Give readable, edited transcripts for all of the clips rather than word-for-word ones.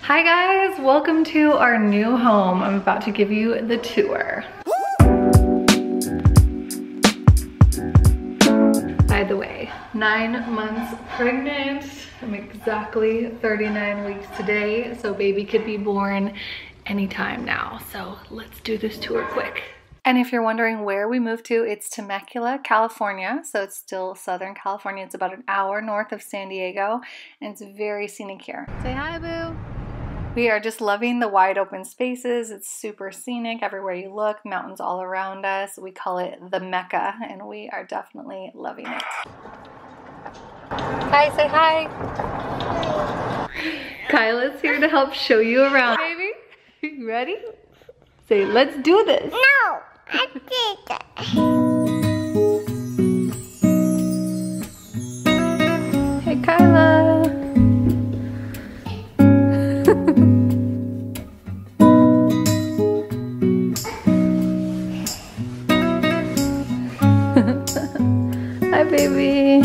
Hi guys, welcome to our new home. I'm about to give you the tour. By the way, 9 months pregnant. I'm exactly 39 weeks today, so baby could be born anytime now. So let's do this tour quick. And if you're wondering where we moved to, it's Temecula, California. So it's still Southern California. It's about an hour north of San Diego, and it's very scenic here. Say hi, boo. We are just loving the wide open spaces. It's super scenic everywhere you look, mountains all around us. We call it the Mecca, and we are definitely loving it. Hi, say hi. Kyla's here to help show you around, baby. You ready? Say, let's do this. No, I did that. Hey, Kyla. Hi, baby.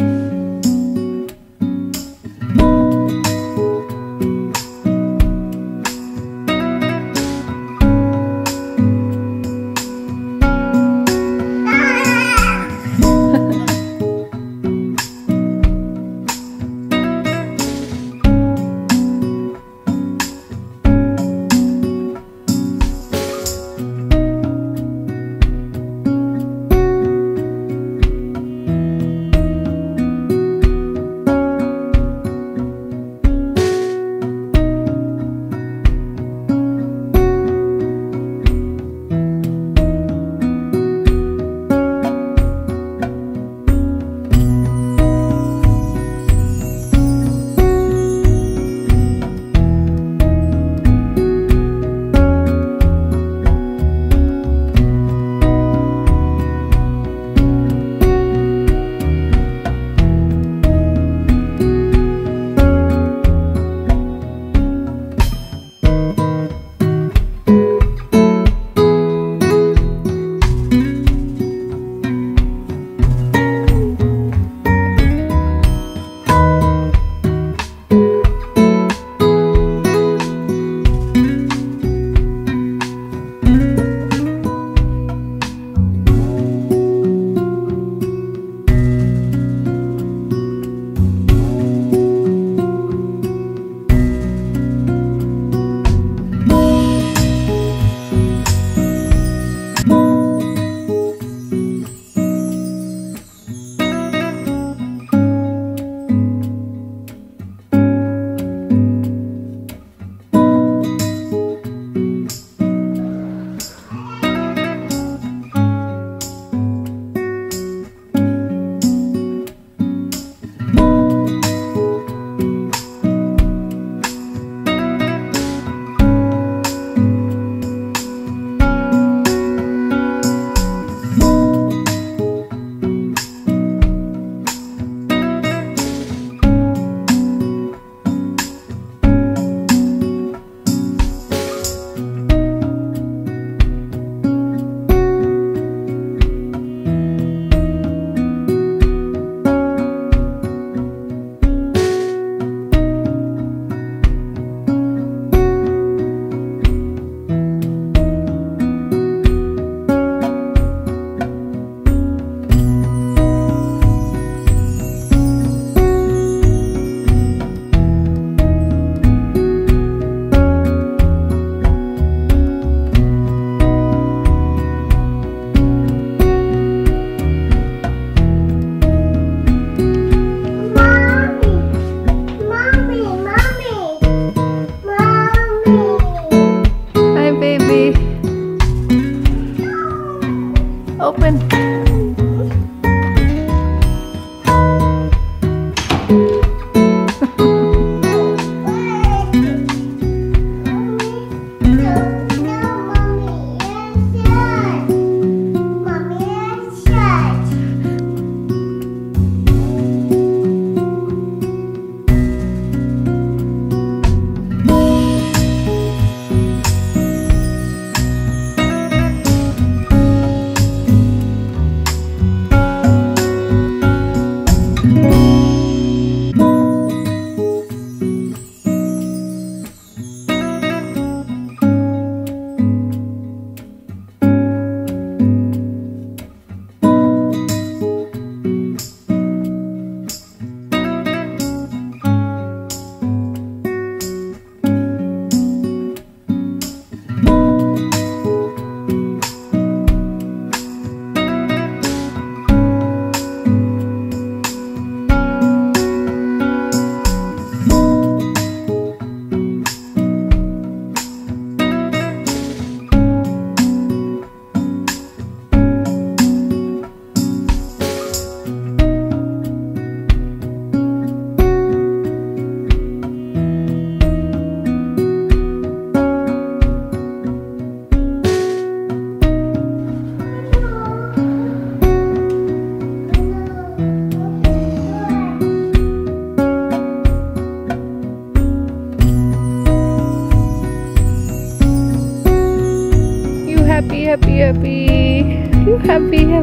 happy? Are you happy?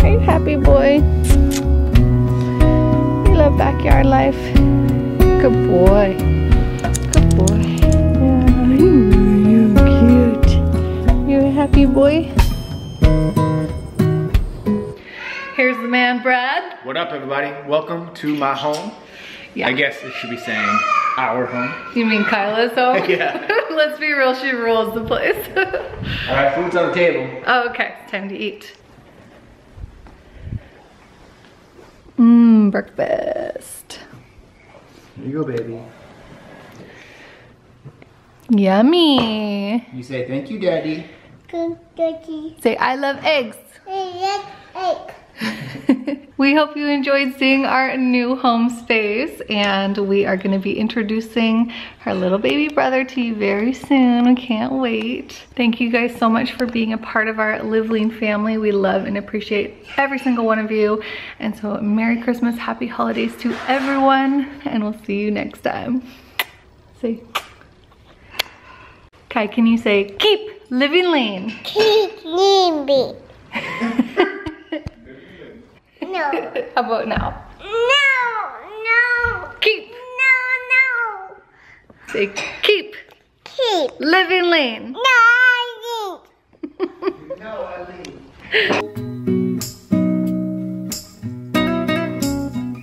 Are you happy, boy? You love backyard life. Good boy. Good boy. Yeah, you're cute. You're a happy boy? Here's the man, Brad. What up, everybody? Welcome to my home. Yeah. I guess it should be saying our home. You mean Kyla's home? Yeah. Let's be real, she rules the place. All right, food's on the table. Oh, okay, time to eat. Breakfast. Here you go, baby. Yummy. You say thank you, Daddy. Good, Daddy. Say I love eggs. Yes, egg. We hope you enjoyed seeing our new home space, and we are going to be introducing our little baby brother to you very soon. I can't wait. Thank you guys so much for being a part of our Live Lean family. We love and appreciate every single one of you. And so Merry Christmas, Happy Holidays to everyone, and we'll see you next time. Say, Kai, can you say, keep living lean? Keep living. No. How about now? No. Keep. No. Say keep. Keep. Living lean. No, I No, I leave.